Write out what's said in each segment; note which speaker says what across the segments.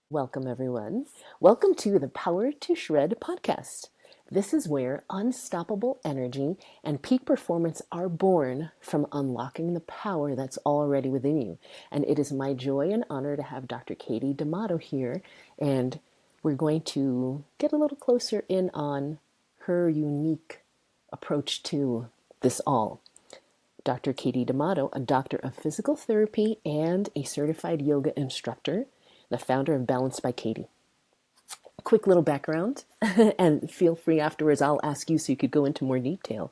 Speaker 1: Welcome, everyone. Welcome to the Power to Shred podcast. This is where unstoppable energy and peak performance are born from unlocking the power that's already within you. And it is my joy and honor to have Dr. Katie Damato here. And we're going to get a little closer in on her unique approach to this all. Dr. Katie Damato, a doctor of physical therapy and a certified yoga instructor, the founder of Balance by Katie. Quick little background, and feel free afterwards, I'll ask you so you could go into more detail.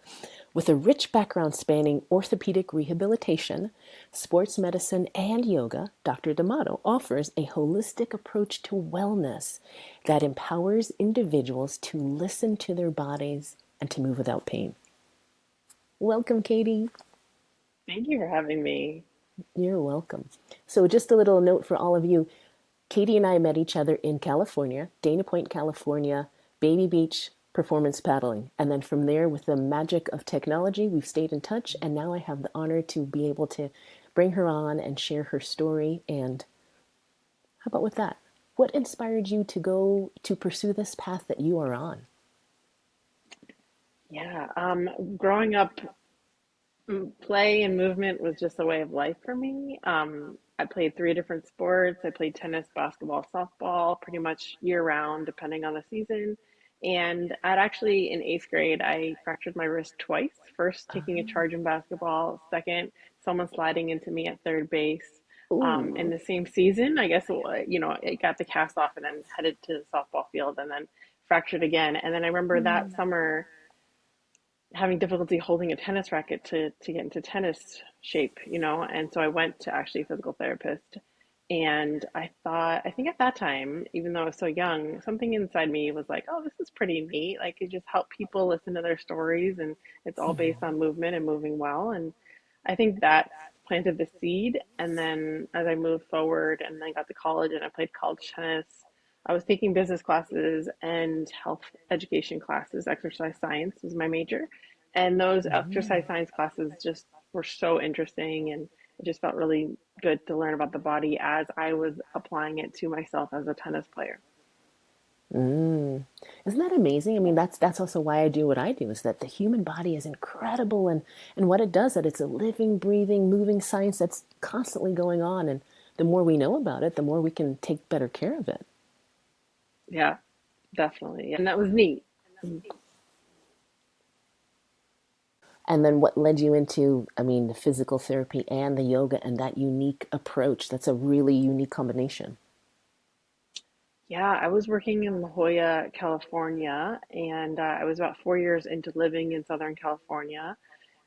Speaker 1: With a rich background spanning orthopedic rehabilitation, sports medicine, and yoga, Dr. Damato offers a holistic approach to wellness that empowers individuals to listen to their bodies and to move without pain. Welcome, Katie.
Speaker 2: Thank you for having me.
Speaker 1: You're welcome. So, just a little note for all of you. Katie and I met each other in California, Dana Point, California, Baby Beach performance paddling. And then from there, with the magic of technology, we've stayed in touch. And now I have the honor to be able to bring her on and share her story. And how about with that? What inspired you to go to pursue this path that you are on?
Speaker 2: Yeah, growing up, play and movement was just a way of life for me. I played three different sports. I played tennis, basketball, softball, pretty much year round, depending on the season. And I'd actually, in eighth grade, I fractured my wrist twice. First, taking a charge in basketball. Second, someone sliding into me at third base. In
Speaker 1: Ooh.
Speaker 2: the same season, I guess, it got the cast off and then headed to the softball field and then fractured again. And then I remember that summer having difficulty holding a tennis racket to get into tennis shape, and so I went to actually a physical therapist. And I think at that time, even though I was so young, something inside me was like, oh, this is pretty neat. Like, it just helped people listen to their stories, and it's all based on movement and moving well. And I think that planted the seed. And then as I moved forward and then got to college and I played college tennis, I was taking business classes and health education classes. Exercise science was my major. And those exercise science classes just were so interesting. And it just felt really good to learn about the body as I was applying it to myself as a tennis player.
Speaker 1: Mm. Isn't that amazing? I mean, that's also why I do what I do, is that the human body is incredible and what it does, that it's a living, breathing, moving science that's constantly going on. And the more we know about it, the more we can take better care of it.
Speaker 2: Yeah, definitely. And that was neat.
Speaker 1: And then what led you into, I mean, the physical therapy and the yoga and that unique approach? That's a really unique combination.
Speaker 2: Yeah, I was working in La Jolla, California, and I was about 4 years into living in Southern California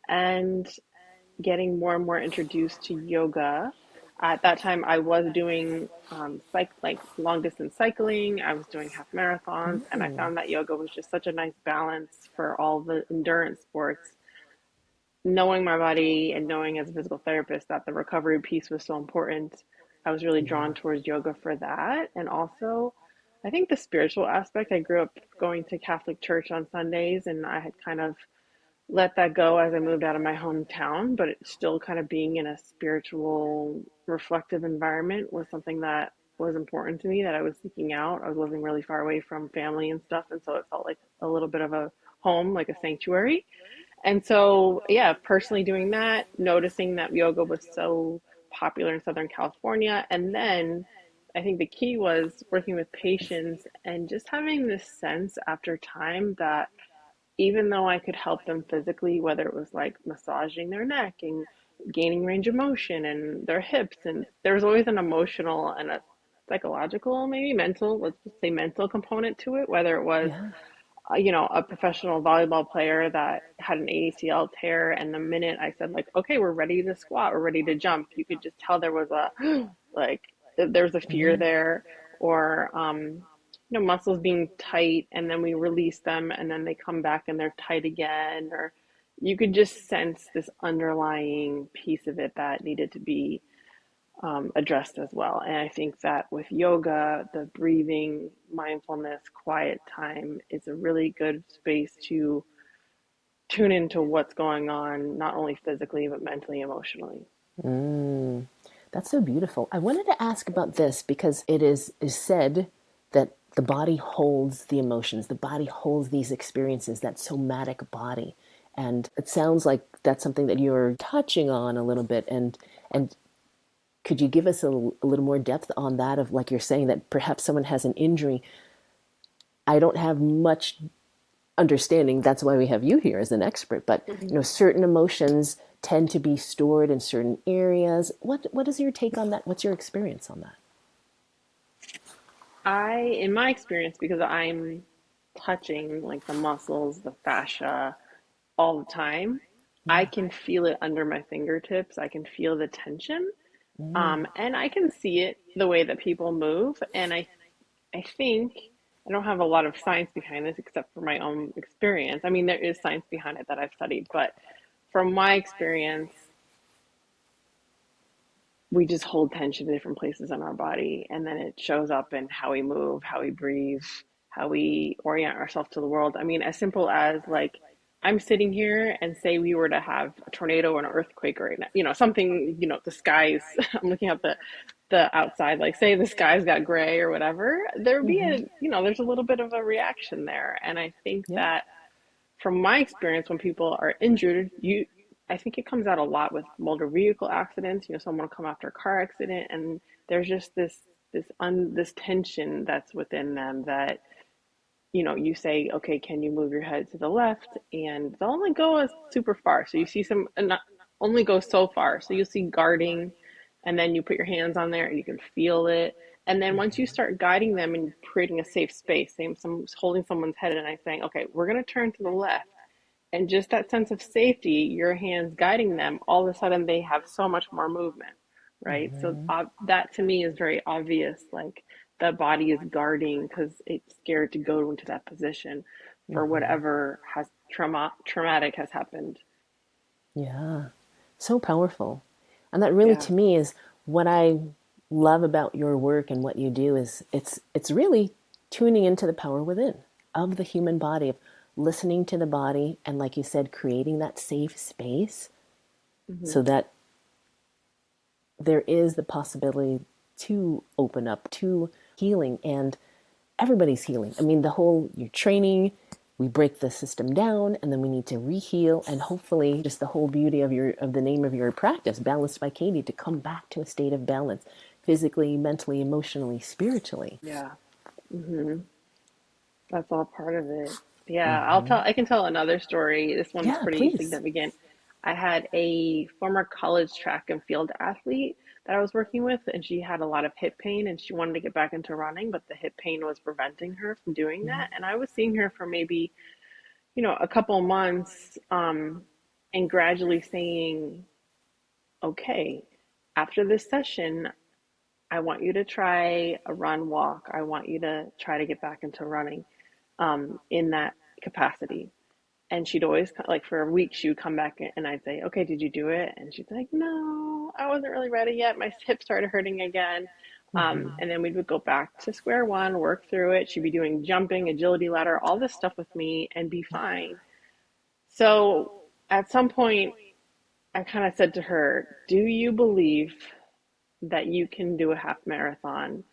Speaker 2: and getting more and more introduced to yoga. At that time, I was doing like long distance cycling. I was doing half marathons, and I
Speaker 1: Mm.
Speaker 2: found that yoga was just such a nice balance for all the endurance sports. Knowing my body and knowing as a physical therapist that the recovery piece was so important, I was really drawn
Speaker 1: Yeah.
Speaker 2: towards yoga for that. And also, I think the spiritual aspect, I grew up going to Catholic church on Sundays, and I had kind of let that go as I moved out of my hometown, but it's still kind of being in a spiritual, reflective environment was something that was important to me that I was seeking out. I was living really far away from family and stuff, and so it felt like a little bit of a home, like a sanctuary. And so, yeah, personally doing that, noticing that yoga was so popular in Southern California. And then I think the key was working with patients and just having this sense after time that even though I could help them physically, whether it was like massaging their neck and gaining range of motion and their hips, and there was always an emotional and a psychological, maybe mental, let's just say mental component to it, whether it was
Speaker 1: Yeah.
Speaker 2: a professional volleyball player that had an ACL tear, and the minute I said like, okay, we're ready to squat, we're ready to jump, you could just tell there was a like there was a fear
Speaker 1: Yeah.
Speaker 2: there, or muscles being tight, and then we release them, and then they come back and they're tight again, or you could just sense this underlying piece of it that needed to be addressed as well. And I think that with yoga, the breathing, mindfulness, quiet time is a really good space to tune into what's going on, not only physically, but mentally, emotionally.
Speaker 1: Mm. That's so beautiful. I wanted to ask about this because it is said that the body holds the emotions, the body holds these experiences, that somatic body. And it sounds like that's something that you're touching on a little bit. And could you give us a little more depth on that of like you're saying that perhaps someone has an injury? I don't have much understanding. That's why we have you here as an expert. But
Speaker 2: Mhm.
Speaker 1: certain emotions tend to be stored in certain areas. What is your take on that? What's your experience on that?
Speaker 2: In my experience, because I'm touching like the muscles, the fascia all the time, I
Speaker 1: Yeah.
Speaker 2: can feel it under my fingertips. I can feel the tension.
Speaker 1: Mm,
Speaker 2: And I can see it the way that people move. And I think I don't have a lot of science behind this except for my own experience. I mean, there is science behind it that I've studied, but from my experience, we just hold tension in different places in our body, and then it shows up in how we move, how we breathe, how we orient ourselves to the world. I mean, as simple as like I'm sitting here and say we were to have a tornado or an earthquake right now, something, the skies, I'm looking at the outside, like say the skies got gray or whatever, there would be there's a little bit of a reaction there. And I think
Speaker 1: yeah.
Speaker 2: that from my experience, when people are injured, I think it comes out a lot with motor vehicle accidents. Someone will come after a car accident, and there's just this tension that's within them that you say, okay, can you move your head to the left? And they'll only go super far. So you see some, not only go so far. So you'll see guarding, and then you put your hands on there and you can feel it. And then once you start guiding them and creating a safe space, say I'm holding someone's head and I'm saying, okay, we're going to turn to the left. And just that sense of safety, your hands guiding them, all of a sudden they have so much more movement, right? So that to me is very obvious. Like the body is guarding because it's scared to go into that position for whatever has traumatic has happened.
Speaker 1: Yeah. So powerful. And that really
Speaker 2: Yeah.
Speaker 1: to me is what I love about your work and what you do is it's really tuning into the power within of the human body, of listening to the body and like you said, creating that safe space
Speaker 2: Hmm.
Speaker 1: so that there is the possibility to open up to healing and everybody's healing. I mean, the whole you're training, we break the system down and then we need to re-heal and hopefully just the whole beauty of the name of your practice, Balanced by Katie, to come back to a state of balance physically, mentally, emotionally, spiritually.
Speaker 2: Yeah. Hmm. That's all part of it. Yeah, I can tell another story. This one's
Speaker 1: Yeah,
Speaker 2: pretty
Speaker 1: please.
Speaker 2: significant. I had a former college track and field athlete that I was working with, and she had a lot of hip pain and she wanted to get back into running, but the hip pain was preventing her from doing that. And I was seeing her for maybe, a couple months, and gradually saying, okay, after this session, I want you to try a run walk. I want you to try to get back into running in that capacity. And she'd always, like for a week, she would come back and I'd say, okay, did you do it? And she'd be like, no, I wasn't really ready yet. My hip started hurting again. And then we would go back to square one, work through it. She'd be doing jumping, agility ladder, all this stuff with me and be fine. So at some point, I kind of said to her, do you believe that you can do a half marathon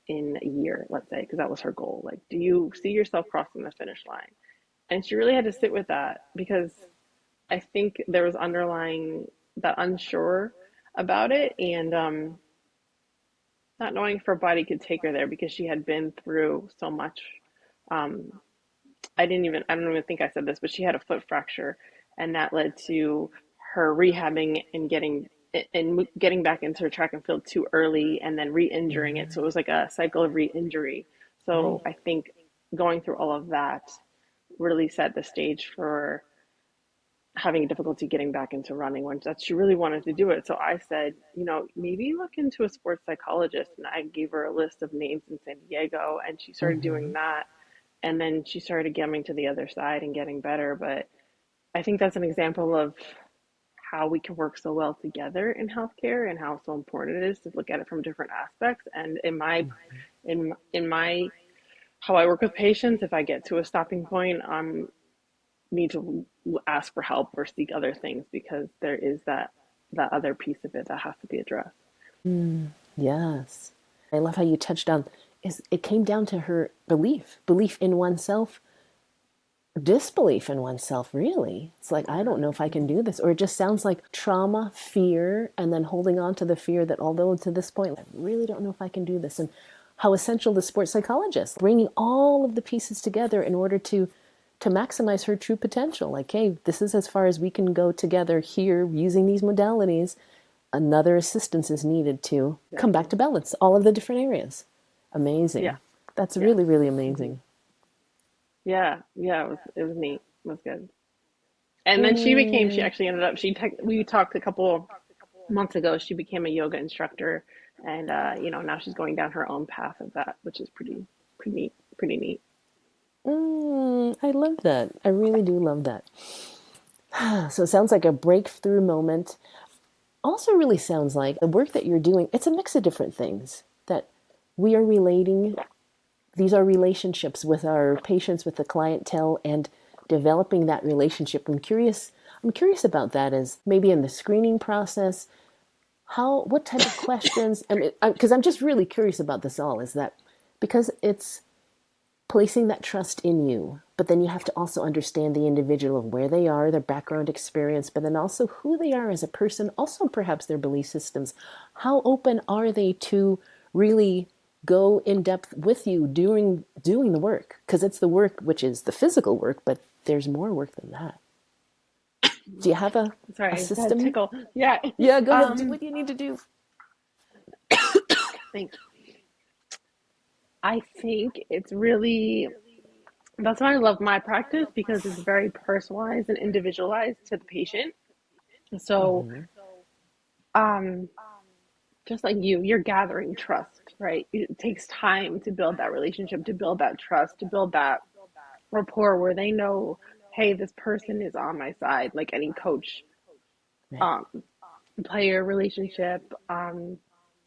Speaker 2: in a year, let's say, because that was her goal? Like, do you see yourself crossing the finish line? And she really had to sit with that because I think there was underlying that unsure about it, and not knowing if her body could take her there because she had been through so much. Um, I don't even think I said this, but she had a foot fracture, and that led to her rehabbing and getting back into her track and field too early, and then re-injuring it. So it was like a cycle of re-injury.
Speaker 1: Right.
Speaker 2: So I think going through all of that really set the stage for having difficulty getting back into running when that she really wanted to do it. So I said, maybe look into a sports psychologist. And I gave her a list of names in San Diego, and she started doing that. And then she started coming to the other side and getting better. But I think that's an example of how we can work so well together in healthcare and how so important it is to look at it from different aspects. And in my how I work with patients, if I get to a stopping point, need to ask for help or seek other things because there is that other piece of it that has to be addressed.
Speaker 1: Yes. I love how you touched on is it came down to her belief in oneself, disbelief in oneself, really. It's like, I don't know if I can do this. Or it just sounds like trauma, fear, and then holding on to the fear that, although to this point, I really don't know if I can do this. And how essential the sports psychologist, bringing all of the pieces together in order to maximize her true potential. Like, hey, this is as far as we can go together here using these modalities. Another assistance is needed to come back
Speaker 2: Exactly.
Speaker 1: to balance all of the different areas.
Speaker 2: Yeah.
Speaker 1: Amazing. That's
Speaker 2: Yeah.
Speaker 1: really, really
Speaker 2: Hmm.
Speaker 1: amazing.
Speaker 2: Yeah. Yeah. It was neat. It was good. And then she
Speaker 1: Mm,
Speaker 2: actually ended up, we talked a couple months ago, she became a yoga instructor and, now she's going down her own path of that, which is pretty neat.
Speaker 1: I love that. I really do love that. So it sounds like a breakthrough moment. Also, really sounds like the work that you're doing, it's a mix of different things that we are relating. These are relationships with our patients, with the clientele, and developing that relationship. I'm curious about that as maybe in the screening process, what type of questions, I mean, because I'm just really curious about this all, is that because it's placing that trust in you, but then you have to also understand the individual of where they are, their background experience, but then also who they are as a person, also perhaps their belief systems. How open are they to really go in depth with you doing the work? Because it's the work which is the physical work, but there's more work than that. Do you have a
Speaker 2: Sorry, I just had a
Speaker 1: system?
Speaker 2: tickle. Yeah.
Speaker 1: Yeah, go ahead. Do
Speaker 2: Um,
Speaker 1: what you need to do.
Speaker 2: thanks. I think it's really, that's why I love my practice because it's very personalized and individualized to the patient. So,
Speaker 1: Mm-hmm.
Speaker 2: um, just like you're gathering trust, right? It takes time to build that relationship, to build that trust, to build that rapport where they know, hey, this person is on my side, like any coach,
Speaker 1: Right.
Speaker 2: um, player relationship.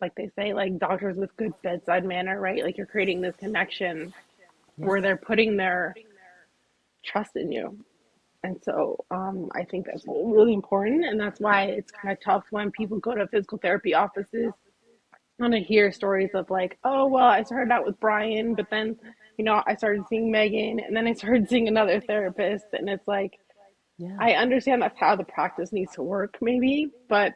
Speaker 2: Like they say, like doctors with good bedside manner, right? Like you're creating this connection
Speaker 1: Yeah.
Speaker 2: where they're putting their trust in you. And so I think that's really important. And that's why it's kind of tough when people go to physical therapy offices and I hear stories of like, oh, well, I started out with Brian, but then, I started seeing Megan and then I started seeing another therapist. And it's like,
Speaker 1: Yeah.
Speaker 2: I understand that's how the practice needs to work, maybe, but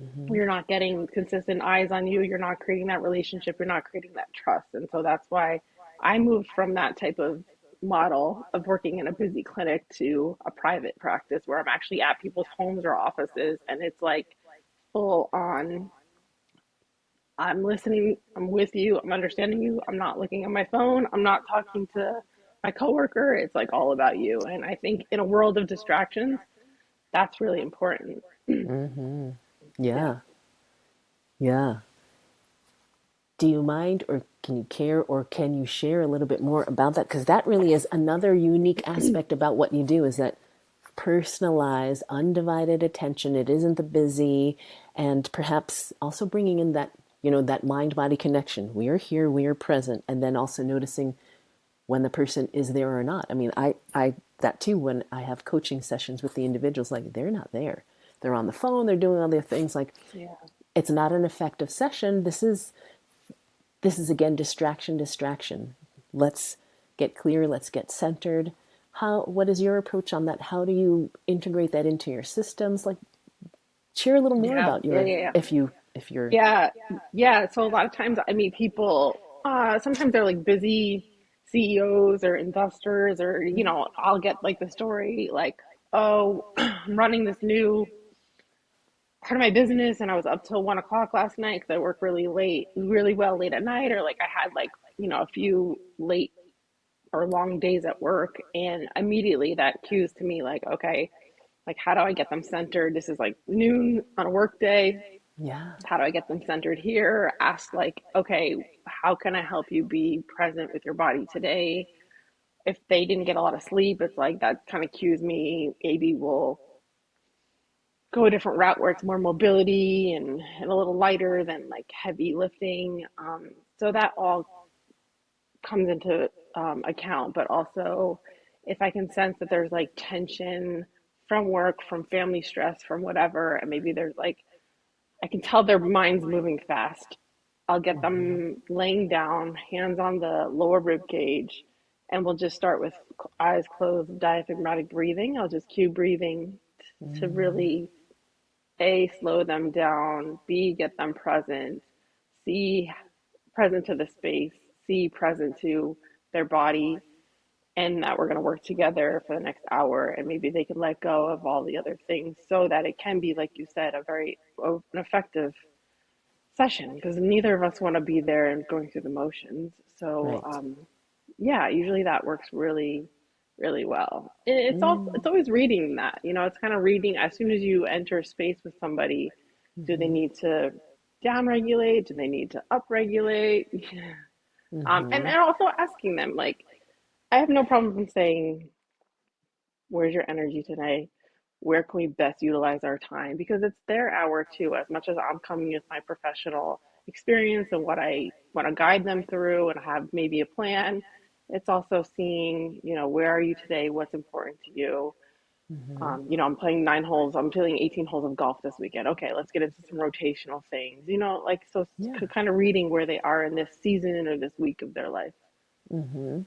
Speaker 1: Mm-hmm.
Speaker 2: you're not getting consistent eyes on you. You're not creating that relationship. You're not creating that trust. And so that's why I moved from that type of model of working in a busy clinic to a private practice where I'm actually at people's homes or offices. And it's like full on, I'm listening, I'm with you, I'm understanding you. I'm not looking at my phone. I'm not talking to my coworker. It's like all about you. And I think in a world of distractions, that's really important.
Speaker 1: Mm-hmm.
Speaker 2: Yeah.
Speaker 1: Yeah. Yeah. Do you mind, or can you care, or can you share a little bit more about that? Because that really is another unique aspect about what you do, is that personalized, undivided attention. It isn't the busy, and perhaps also bringing in that, that mind body connection. We are here, we are present, and then also noticing when the person is there or not. I mean, that too, when I have coaching sessions with the individuals, like they're not there. They're on the phone, they're doing all their things. Like,
Speaker 2: Yeah.
Speaker 1: it's not an effective session. This is again distraction, distraction. Let's get clear, let's get centered. What is your approach on that? How do you integrate that into your systems? Like, share a little more
Speaker 2: Yeah.
Speaker 1: about
Speaker 2: Yeah.
Speaker 1: your,
Speaker 2: Yeah. Yeah.
Speaker 1: if you're
Speaker 2: Yeah, yeah. So a lot of times I meet people, sometimes they're like busy CEOs or investors, or, I'll get like the story like, oh, I'm running this new part of my business and I was up till 1 o'clock last night because I work really late, really well late at night, or like I had like, a few late or long days at work. And immediately that cues to me like, okay, like how do I get them centered? This is like noon on a work day.
Speaker 1: yeah,
Speaker 2: How do I get them centered here? Ask like, okay, how can I help you be present with your body today? If they didn't get a lot of sleep, it's like that kind of cues me. Maybe we'll go a different route where it's more mobility and a little lighter than like heavy lifting. So that all comes into account, but also if I can sense that there's like tension from work, from family stress, from whatever, and maybe there's like I can tell their mind's moving fast. I'll get
Speaker 1: Mm-hmm.
Speaker 2: them laying down, hands on the lower rib cage, and we'll just start with eyes closed, diaphragmatic breathing. I'll just cue breathing to
Speaker 1: Mm-hmm.
Speaker 2: really A, slow them down, B, get them present, C, present to the space, C, present to their body, and that we're going to work together for the next hour, and maybe they can let go of all the other things so that it can be, like you said, a very an effective session, because neither of us want to be there and going through the motions. So
Speaker 1: Right.
Speaker 2: yeah, usually that works really, really well. It's also,
Speaker 1: Mm-hmm.
Speaker 2: it's always reading that, it's kind of reading as soon as you enter space with somebody. Do they need to down regulate? Do they need to up regulate? And
Speaker 1: Mm-hmm.
Speaker 2: also asking them, like, I have no problem saying, where's your energy today? Where can we best utilize our time? Because it's their hour too. As much as I'm coming with my professional experience and what I want to guide them through and have maybe a plan, it's also seeing, where are you today? What's important to you?
Speaker 1: Mm-hmm.
Speaker 2: I'm playing 9 holes. I'm playing 18 holes of golf this weekend. Okay, let's get into some rotational things. Like, so
Speaker 1: Yeah.
Speaker 2: kind of reading where they are in this season or this week of their life.
Speaker 1: Mm-hmm.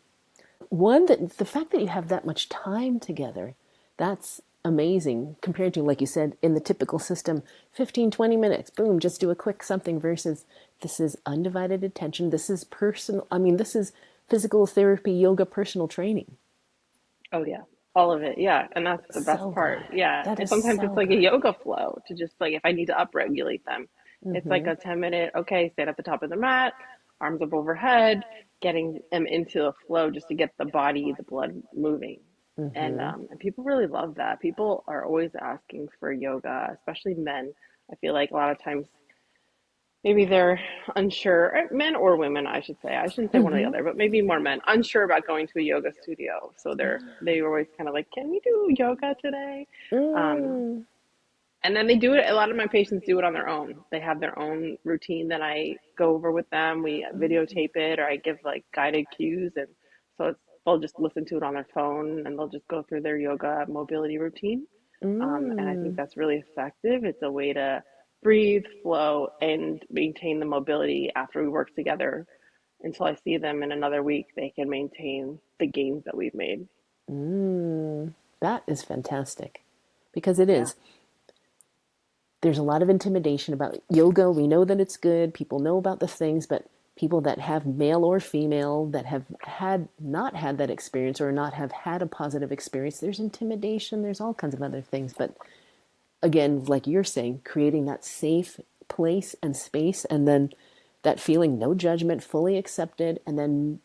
Speaker 1: One, that the fact that you have that much time together, that's amazing compared to, like you said, in the typical system, 15, 20 minutes, boom, just do a quick something versus this is undivided attention. This is personal. I mean, this is physical therapy, yoga, personal training.
Speaker 2: Oh yeah, all of it. Yeah, and that's the best
Speaker 1: So good.
Speaker 2: part. Yeah,
Speaker 1: That
Speaker 2: and
Speaker 1: is
Speaker 2: sometimes it's
Speaker 1: so
Speaker 2: like a
Speaker 1: good.
Speaker 2: yoga flow to just like if I need to upregulate them, it's like
Speaker 1: Mm-hmm.
Speaker 2: a 10-minute. Okay, stand at the top of the mat, arms up overhead, getting them into a flow just to get the body, the blood moving.
Speaker 1: Mm-hmm.
Speaker 2: And people really love that. People are always asking for yoga, especially men. I feel like a lot of times maybe they're unsure, men or women, I should say. I shouldn't say one or the
Speaker 1: Mm-hmm.
Speaker 2: other, but maybe more men unsure about going to a yoga studio. So they're always kind of like, "Can we do yoga today?" Um,
Speaker 1: Mm.
Speaker 2: and then they do it. A lot of my patients do it on their own. They have their own routine that I go over with them. We videotape it, or I give like guided cues, and so they'll just listen to it on their phone, and they'll just go through their yoga mobility routine. And I think
Speaker 1: Mm.
Speaker 2: that's really effective. It's a way to breathe, flow, and maintain the mobility after we work together. Until I see them in another week, they can maintain the gains that we've made.
Speaker 1: Mm. That is fantastic because it
Speaker 2: Yeah.
Speaker 1: is. There's a lot of intimidation about yoga. We know that it's good. People know about the things, but people that have male or female that have had not had that experience or not have had a positive experience, there's intimidation, there's all kinds of other things. But again, like you're saying, creating that safe place and space and then that feeling no judgment, fully accepted, and then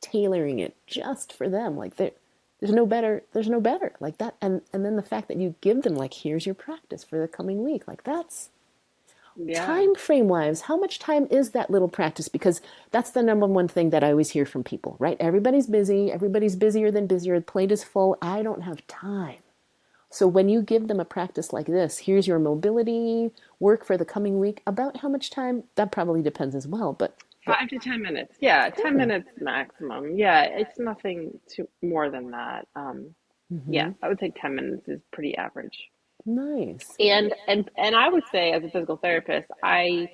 Speaker 1: tailoring it just for them. Like there's no better like that. And then the fact that you give them like here's your practice for the coming week. Like that's
Speaker 2: Yeah.
Speaker 1: time frame wise, how much time is that little practice? Because that's the number one thing that I always hear from people, right? Everybody's busy, everybody's busier than busier, the plate is full. I don't have time. So when you give them a practice like this, here's your mobility work for the coming week, about how much time, that probably depends as well. But
Speaker 2: 5 to 10 minutes. Yeah, ten
Speaker 1: good.
Speaker 2: minutes maximum. Yeah, it's nothing too more than that. Yeah,
Speaker 1: Mm-hmm.
Speaker 2: I would say 10 minutes is pretty average.
Speaker 1: Nice.
Speaker 2: And I would say as a physical therapist, I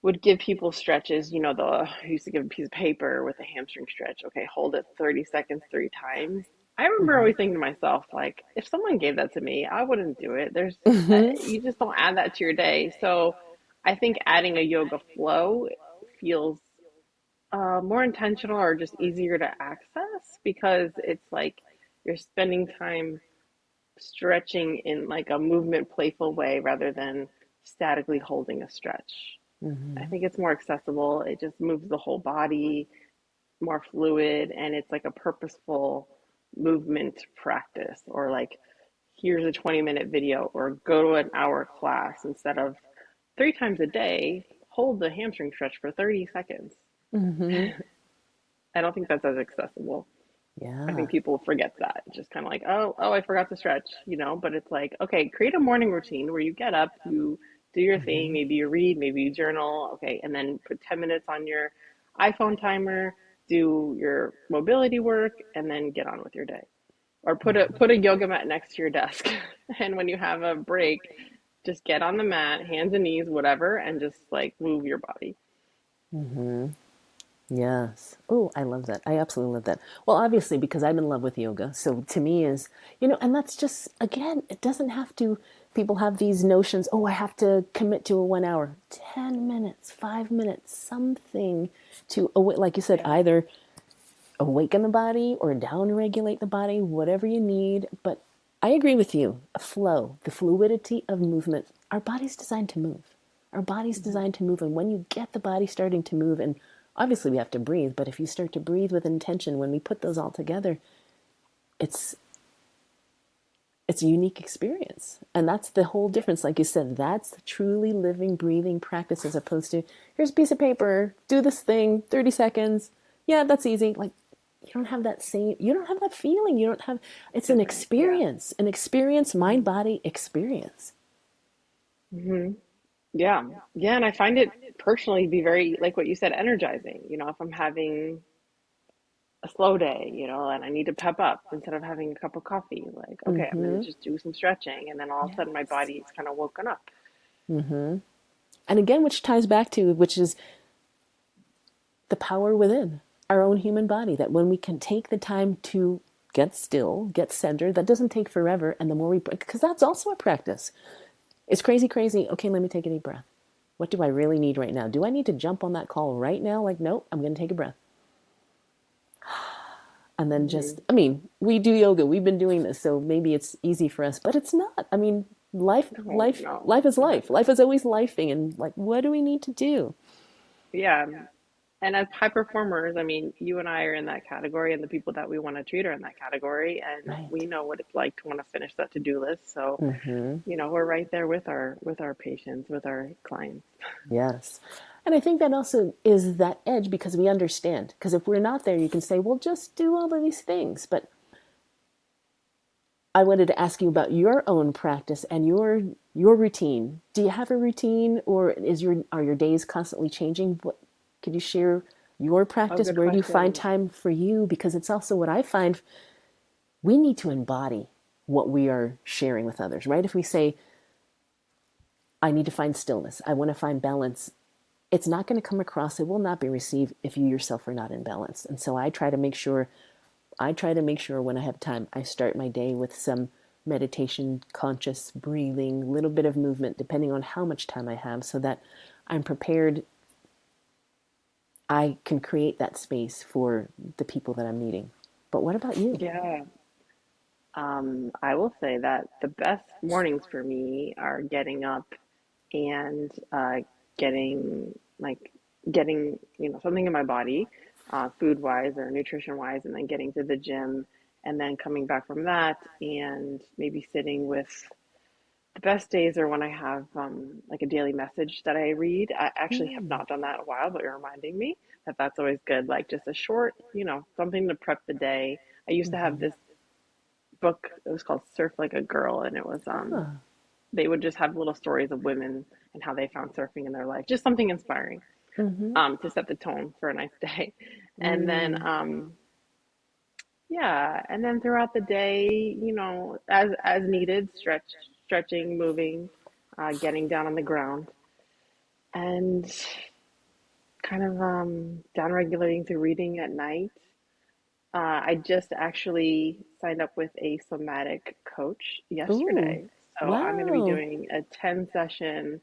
Speaker 2: would give people stretches. I used to give a piece of paper with a hamstring stretch. Okay, hold it 30 seconds 3 times. I remember
Speaker 1: Mm-hmm.
Speaker 2: always thinking to myself, like, if someone gave that to me, I wouldn't do it.
Speaker 1: Mm-hmm.
Speaker 2: You just don't add that to your day. So I think adding a yoga flow feels more intentional or just easier to access because it's like you're spending time stretching in like a movement playful way rather than statically holding a stretch. I
Speaker 1: Mm-hmm.
Speaker 2: think it's more accessible. It just moves the whole body, more fluid, and it's like a purposeful movement practice or like here's a 20-minute video or go to an hour class instead of 3 times a day, hold the hamstring stretch for 30 seconds.
Speaker 1: Mm-hmm.
Speaker 2: I don't think that's as accessible. I
Speaker 1: Yeah.
Speaker 2: think people forget that. Just kind of like, oh, I forgot to stretch. But it's like, okay, create a morning routine where you get up, you do your thing,
Speaker 1: Mm-hmm.
Speaker 2: maybe you read, maybe you journal, okay, and then put 10 minutes on your iPhone timer, do your mobility work, and then get on with your day. Or put a yoga mat next to your desk. And when you have a break, Just get on the mat, hands and knees, whatever, and just like move your body.
Speaker 1: Mm-hmm. Yes. Oh, I love that. I absolutely love that. Well, obviously, because I'm in love with yoga. So to me is, and that's just, again, it doesn't have to, people have these notions, oh, I have to commit to a 1 hour, 10 minutes, 5 minutes, something to, like you said,
Speaker 2: Yeah.
Speaker 1: either awaken the body or down regulate the body, whatever you need. But I agree with you. A flow, the fluidity of movement. Our body's designed to move. Our body's
Speaker 2: Hmm.
Speaker 1: designed to move. And when you get the body starting to move, and obviously we have to breathe, but if you start to breathe with intention, when we put those all together, it's it's a unique experience. And that's the whole
Speaker 2: Yeah.
Speaker 1: difference. Like you said, that's truly living, breathing practice as opposed to here's a piece of paper, do this thing, 30 seconds. Yeah, that's easy. Like you don't have that feeling. You don't have,
Speaker 2: It's
Speaker 1: it's an
Speaker 2: different. Yeah.
Speaker 1: experience, mind,
Speaker 2: Hmm.
Speaker 1: body experience.
Speaker 2: Hmm. Yeah. Yeah. And I find it personally be very, like what you said, energizing. If I'm having a slow day, and I need to pep up instead of having a cup of coffee, like, okay, I'm going to
Speaker 1: Mm-hmm.
Speaker 2: just do some stretching. And then all of a sudden my
Speaker 1: Yes.
Speaker 2: body's kind of woken up.
Speaker 1: Mm-hmm. And again, which ties back to, which is the power within our own human body, that when we can take the time to get still, get centered, that doesn't take forever. And the more we, because that's also a practice. It's crazy, crazy. Okay, let me take a deep breath. What do I really need right now? Do I need to jump on that call right now? Like, nope, I'm going to take a breath. And then
Speaker 2: Hmm.
Speaker 1: just, I mean, we do yoga. We've been doing this, so maybe it's easy for us, but it's not. I mean, life,
Speaker 2: No,
Speaker 1: life,
Speaker 2: no,
Speaker 1: life is
Speaker 2: not
Speaker 1: life.
Speaker 2: at all.
Speaker 1: Life is always lifing, and like, what do we need to do?
Speaker 2: Yeah. And as high performers, I mean, you and I are in that category, and the people that we want to treat are in that category, and
Speaker 1: Right.
Speaker 2: we know what it's like to want to finish that to-do list. So,
Speaker 1: Mm-hmm.
Speaker 2: we're right there with our patients, with our clients.
Speaker 1: Yes. And I think that also is that edge because we understand. Because if we're not there, you can say, well, just do all of these things. But I wanted to ask you about your own practice and your routine. Do you have a routine, or are your days constantly changing? What could you share your
Speaker 2: Oh,
Speaker 1: practice?
Speaker 2: good
Speaker 1: Where do you find
Speaker 2: question.
Speaker 1: time for you? Because it's also what I find we need to embody what we are sharing with others, right? If we say, I need to find stillness, I want to find balance, it's not going to come across, it will not be received if you yourself are not in balance. And so I try to make sure when I have time, I start my day with some meditation, conscious breathing, a little bit of movement, depending on how much time I have, so that I'm prepared. I can create that space for the people that I'm meeting. But what about you?
Speaker 2: Yeah. I will say that the best mornings for me are getting up and getting like getting something in my body, food wise or nutrition wise, and then getting to the gym, and then coming back from that and maybe sitting with the best days are when I have like a daily message that I read. I actually have
Speaker 1: Mm,
Speaker 2: not done that in a while, but you're reminding me that that's always good. Like just a short, something to prep the day. I used to have
Speaker 1: mm-hmm.
Speaker 2: this book. It was called Surf Like a Girl, and it was
Speaker 1: Ah,
Speaker 2: they would just have little stories of women and how they found surfing in their life. Just something inspiring
Speaker 1: mm-hmm.
Speaker 2: to set the tone for a nice day. And then
Speaker 1: Mm,
Speaker 2: yeah, and then throughout the day, as needed, stretching, moving, getting down on the ground, and kind of down regulating through reading at night. I just actually signed up with a somatic coach
Speaker 1: ooh,
Speaker 2: yesterday. So I'm going to be
Speaker 1: wow.
Speaker 2: doing a 10 session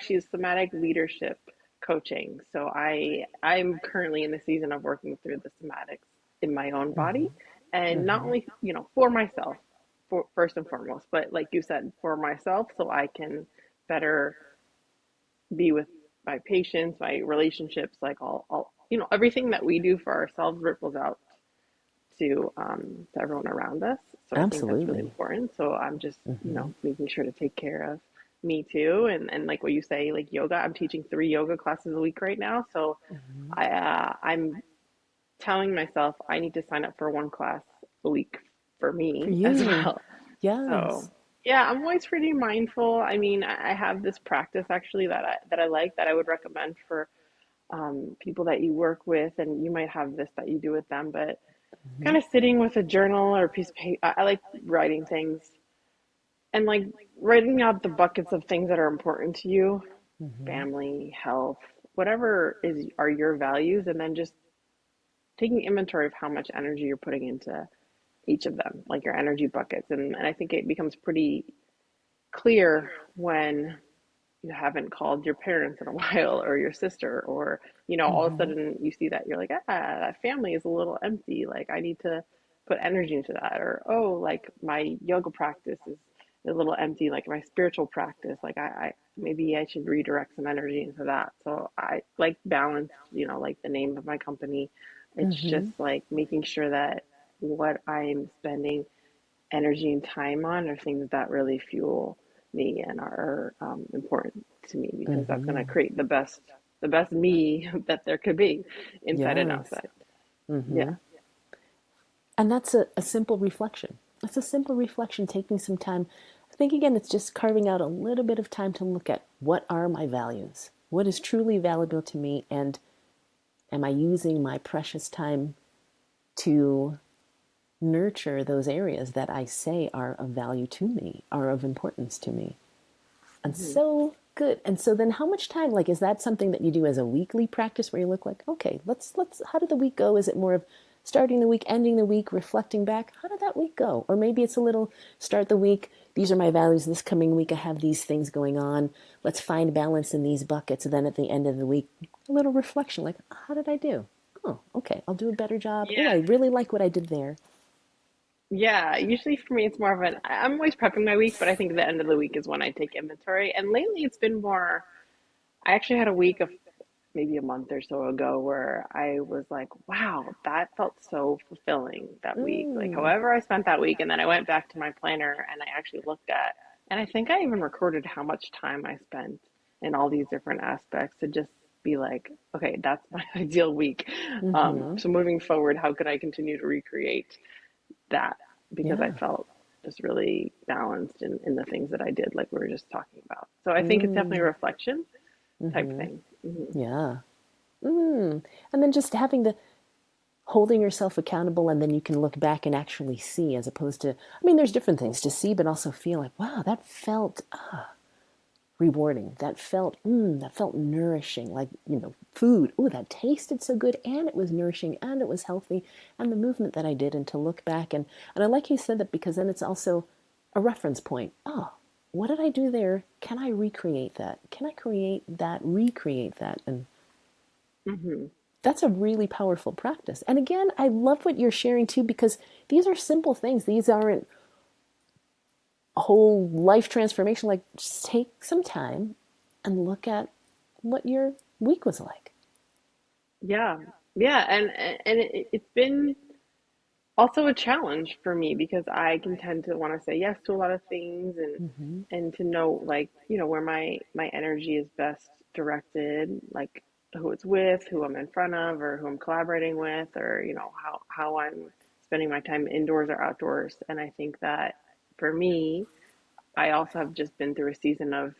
Speaker 2: she's somatic leadership coaching. So I'm currently in the season of working through the somatics in my own body, and not only, for myself, for first and foremost, but like you said, for myself so I can better be with my patients, my relationships, like all everything that we do for ourselves ripples out to everyone around us. So I think that's really
Speaker 1: Absolutely.
Speaker 2: important. So I'm just
Speaker 1: Mm-hmm.
Speaker 2: making sure to take care of me too, and like what you say, like yoga. I'm teaching 3 yoga classes a week right now, so I'm telling myself I need to sign up for one class a week for
Speaker 1: For
Speaker 2: me as
Speaker 1: you.
Speaker 2: well.
Speaker 1: Yes.
Speaker 2: So yeah, I'm always pretty mindful. I mean, I have this practice actually that I like that I would recommend for people that you work with, and you might have this that you do with them, but kind of sitting with a journal or a piece of paper. I like writing things and like writing out the buckets of things that are important to you,
Speaker 1: Mm-hmm.
Speaker 2: family, health, whatever is are your values, and then just taking inventory of how much energy you're putting into each of them, like your energy buckets. And I think it becomes pretty clear when you haven't called your parents in a while or your sister, or all of a
Speaker 1: Mm-hmm.
Speaker 2: sudden you see that you're like, that family is a little empty, like I need to put energy into that. Or, oh, like my yoga practice is a little empty, like my spiritual practice, like I maybe I should redirect some energy into that. So I like balance, like the name of my company, it's
Speaker 1: Mm-hmm.
Speaker 2: just like making sure that what I'm spending energy and time on are things that really fuel me and are important to me, because that's going
Speaker 1: Mm-hmm.
Speaker 2: to create the best me that there could be inside and
Speaker 1: Yes.
Speaker 2: outside. Yeah.
Speaker 1: Mm-hmm. And that's a simple reflection. It's a simple reflection, taking some time. I think, again, it's just carving out a little bit of time to look at what are my values? What is truly valuable to me? And am I using my precious time to nurture those areas that I say are of value to me, are of importance to me? And
Speaker 2: Hmm.
Speaker 1: so good. And so then how much time, like, is that something that you do as a weekly practice where you look like, okay, let's how did the week go? Is it more of starting the week, ending the week, reflecting back? How did that week go? Or maybe it's a little start the week, these are my values. This coming week I have these things going on. Let's find balance in these buckets. And then at the end of the week, a little reflection, like, how did I do? Oh, okay, I'll do a better job. Oh,
Speaker 2: Yeah.
Speaker 1: I really like what I did there.
Speaker 2: Yeah, usually for me it's more of I'm always prepping my week, but I think the end of the week is when I take inventory. And lately it's been more, I actually had a week of maybe a month or so ago where I was like, wow, that felt so fulfilling that week. Like,
Speaker 1: Mm,
Speaker 2: however I spent that week. And then I went back to my planner and I actually looked at, and I think I even recorded how much time I spent in all these different aspects to just be like, okay, that's my ideal week.
Speaker 1: mm-hmm.
Speaker 2: So moving forward, how can I continue to recreate that? Because I
Speaker 1: Yeah.
Speaker 2: felt just really balanced in the things that I did, like we were just talking about. So I think it's definitely a
Speaker 1: Mm,
Speaker 2: reflection type
Speaker 1: mm-hmm.
Speaker 2: thing. Hmm.
Speaker 1: Yeah. Mm. And then just having the holding yourself accountable, and then you can look back and actually see, as opposed to, I mean, there's different things to see, but also feel like, wow, that felt rewarding. That felt nourishing. Like, food. Oh, that tasted so good, and it was nourishing, and it was healthy, and the movement that I did, and to look back. And I like you said that, because then it's also a reference point. Oh, what did I do there? Can I recreate that? Can I create that, recreate that? And
Speaker 2: Hmm.
Speaker 1: that's a really powerful practice. And again, I love what you're sharing too, because these are simple things. These aren't a whole life transformation. Like, just take some time and look at what your week was like.
Speaker 2: Yeah, yeah, and it's been also a challenge for me because I can tend to want to say yes to a lot of things,
Speaker 1: Mm-hmm.
Speaker 2: and to know, like, where my energy is best directed, like who it's with, who I'm in front of, or who I'm collaborating with, or how I'm spending my time indoors or outdoors. And I think that for me, I also have just been through a season of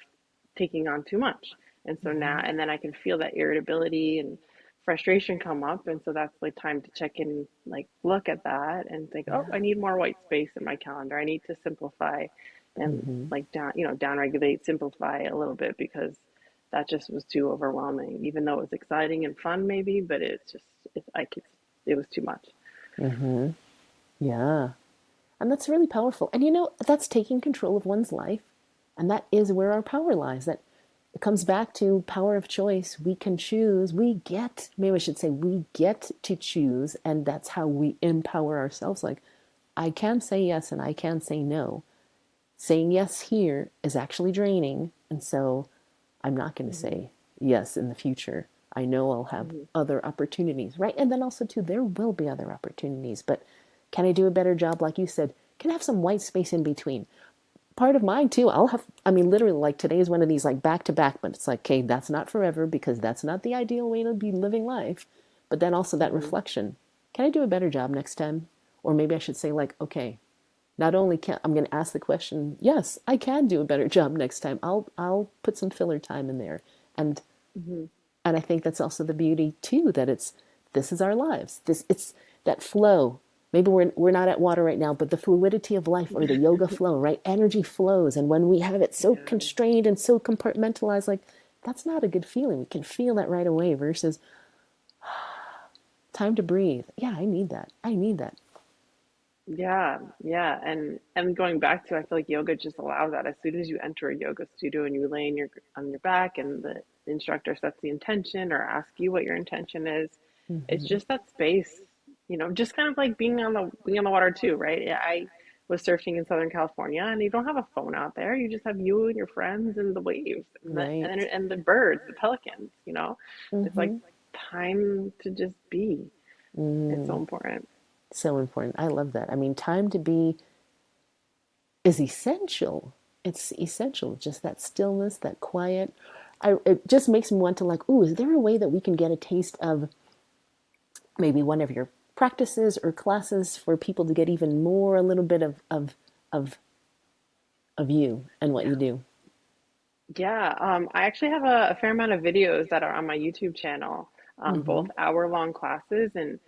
Speaker 2: taking on too much. And so now,
Speaker 1: Mm-hmm.
Speaker 2: and then I can feel that irritability and frustration come up. And so that's like time to check in, like look at that and think, oh, I
Speaker 1: Yeah.
Speaker 2: need more white space in my calendar. I need to simplify and
Speaker 1: Mm-hmm.
Speaker 2: like down regulate, simplify a little bit, because that just was too overwhelming, even though it was exciting and fun maybe, but it was too much.
Speaker 1: Mm-hmm. Yeah. And that's really powerful. And that's taking control of one's life. And that is where our power lies. That it comes back to power of choice. We can choose. Maybe I should say, we get to choose. And that's how we empower ourselves. Like, I can say yes and I can say no. Saying yes here is actually draining. And so I'm not going to
Speaker 2: Hmm.
Speaker 1: say yes in the future. I know I'll have
Speaker 2: Hmm.
Speaker 1: other opportunities, right? And then also, too, there will be other opportunities. But can I do a better job? Like you said, can I have some white space in between? Part of mine, too, I mean, literally, like today is one of these, like back to back, but it's like, okay, that's not forever, because that's not the ideal way to be living life. But then also that
Speaker 2: Hmm.
Speaker 1: reflection, can I do a better job next time? Or maybe I should say, like, okay, not only can I'm going to ask the question, yes, I can do a better job next time. I'll put some filler time in there. And
Speaker 2: Hmm.
Speaker 1: I think that's also the beauty too, that this is our lives. It's that flow. maybe we're not at water right now, but the fluidity of life or the yoga flow, right? Energy flows. And when we have it so
Speaker 2: Yeah.
Speaker 1: constrained and so compartmentalized, like that's not a good feeling. We can feel that right away versus time to breathe. Yeah, I need that. I need that.
Speaker 2: Yeah, yeah, and going back to, I feel like yoga just allows that. As soon as you enter a yoga studio and you lay in your on your back, and the instructor sets the intention or asks you what your intention is, it's just that space, just kind of like being on the water too, right? Yeah, I was surfing in Southern California, and you don't have a phone out there. You just have you and your friends and the waves and the and
Speaker 1: Right.
Speaker 2: and the birds, the pelicans. It's like time to just be. It's so important.
Speaker 1: So important. I love that. I mean, time to be is essential. It's essential. Just that stillness, that quiet. It just makes me want to like, ooh, is there a way that we can get a taste of maybe one of your practices or classes for people to get even more, a little bit of of you and what you do?
Speaker 2: Yeah, I actually have a fair amount of videos that are on my YouTube channel, both hour-long classes, and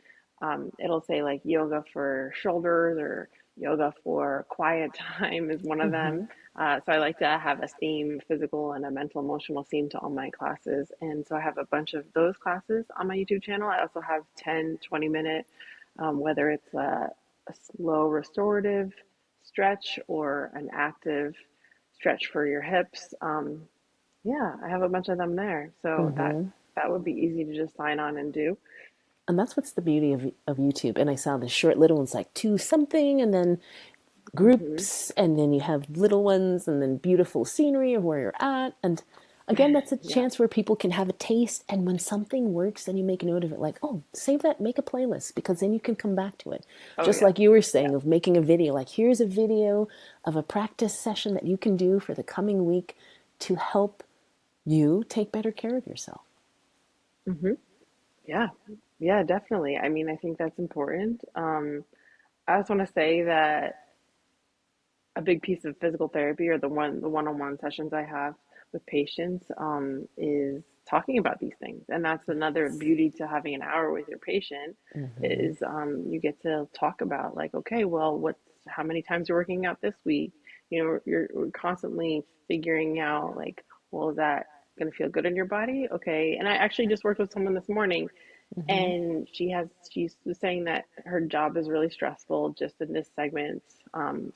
Speaker 2: it'll say like yoga for shoulders or yoga for quiet time is one of them. So I like to have a theme, physical and a mental emotional theme to all my classes. And so I have a bunch of those classes on my YouTube channel. I also have 10, 20-minute, whether it's a slow restorative stretch or an active stretch for your hips. Yeah, I have a bunch of them there. So that would be easy to just sign on and do.
Speaker 1: And that's what's the beauty of YouTube. And I saw the short little ones like two something and then
Speaker 2: Hmm.
Speaker 1: groups and then you have little ones and then beautiful scenery of where you're at. And again, that's a
Speaker 2: Yeah.
Speaker 1: chance where people can have a taste. And when something works, then you make note of it like, oh, save that, make a playlist because then you can come back to it.
Speaker 2: Oh
Speaker 1: Just
Speaker 2: yeah.
Speaker 1: like you were
Speaker 2: Yeah.
Speaker 1: saying of making a video, like here's a video of a practice session that you can do for the coming week to help you take better care of yourself.
Speaker 2: Hmm. Yeah. Yeah, definitely. I mean, I think that's important. I just want to say that a big piece of physical therapy or the one-on-one sessions I have with patients is talking about these things. And that's another beauty to having an hour with your patient is you get to talk about like, okay, well, what's how many times you're working out this week? We're constantly figuring out like, well, is that going to feel good in your body? Okay. And I actually just worked with someone this morning, and she's saying that her job is really stressful. Just in this segment,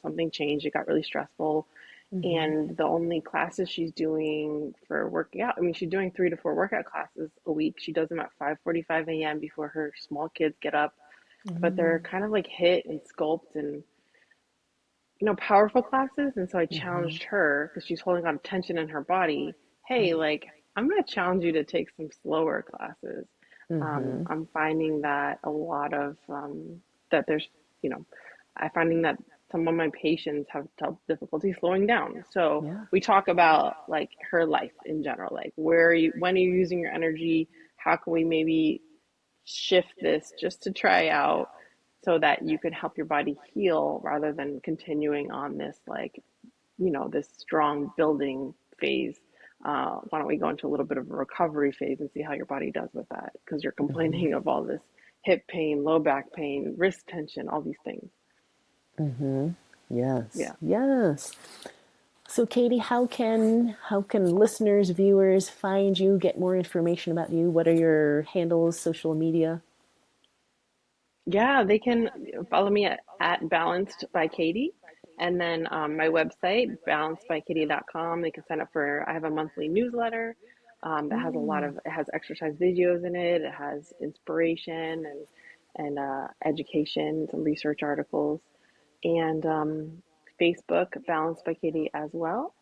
Speaker 2: something changed. It got really stressful, and the only classes she's doing for working out, I mean, she's doing 3 to 4 workout classes a week. She does them at 5:45 a.m. before her small kids get up, but they're kind of like hit and sculpt and powerful classes. And so I challenged her because she's holding on to tension in her body. Hey, like, I'm going to challenge you to take some slower classes. I'm finding that a lot of, that there's, you know, I'm finding that some of my patients have difficulty slowing down. So
Speaker 1: Yeah.
Speaker 2: we talk about like her life in general, like when are you using your energy? How can we maybe shift this just to try out so that you can help your body heal rather than continuing on this like this strong building phase. Why don't we go into a little bit of a recovery phase and see how your body does with that, because you're complaining of all this hip pain, low back pain, wrist tension, all these things.
Speaker 1: Yes.
Speaker 2: Yeah.
Speaker 1: Yes. So, Katie, how can listeners, viewers find you, get more information about you? What are your handles, social media?
Speaker 2: Yeah, they can follow me at Balanced by Katie. And then my website, balancedbykatie.com. They can sign up I have a monthly newsletter that has it has exercise videos in it. It has inspiration and education, some research articles, and Facebook, Balanced by Katie as well.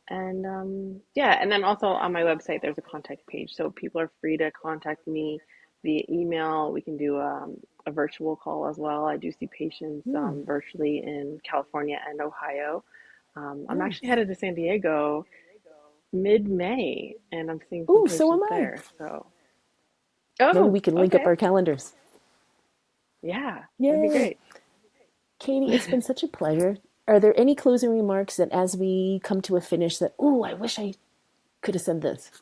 Speaker 2: And yeah, and then also on my website, there's a contact page. So people are free to contact me via email. We can do a virtual call as well. I do see patients virtually in California and Ohio. I'm actually
Speaker 1: Nice.
Speaker 2: headed to San Diego mid-May, and I'm seeing some
Speaker 1: Ooh, so am
Speaker 2: patients
Speaker 1: I.
Speaker 2: there. So,
Speaker 1: Maybe
Speaker 2: oh,
Speaker 1: we can link up
Speaker 2: okay.
Speaker 1: our calendars.
Speaker 2: Yeah, that'd be
Speaker 1: Yay.
Speaker 2: great.
Speaker 1: Katie, it's been such a pleasure. Are there any closing remarks that as we come to a finish that, ooh, I wish I could have said this?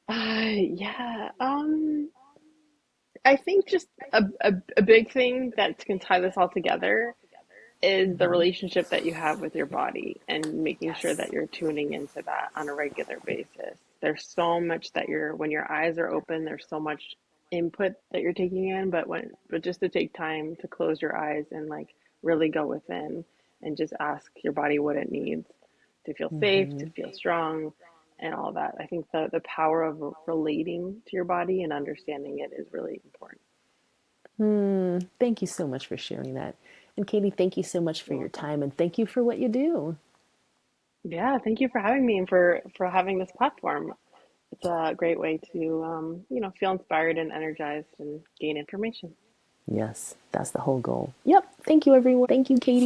Speaker 2: Yeah. I think just a big thing that can tie this all together is the relationship that you have with your body and making sure that
Speaker 1: Yes.
Speaker 2: you're tuning into that on a regular basis. There's so much that when your eyes are open, there's so much input that you're taking in, but just to take time to close your eyes and like really go within and just ask your body what it needs to feel safe, to feel strong, and all that. I think the power of relating to your body and understanding it is really important.
Speaker 1: Thank you so much for sharing that. And Katie, thank you so much for
Speaker 2: You're
Speaker 1: your
Speaker 2: welcome.
Speaker 1: time and thank you for what you do.
Speaker 2: Yeah, thank you for having me and for having this platform. It's a great way to feel inspired and energized and gain information.
Speaker 1: Yes, that's the whole goal. Yep. Thank you, everyone. Thank you, Katie.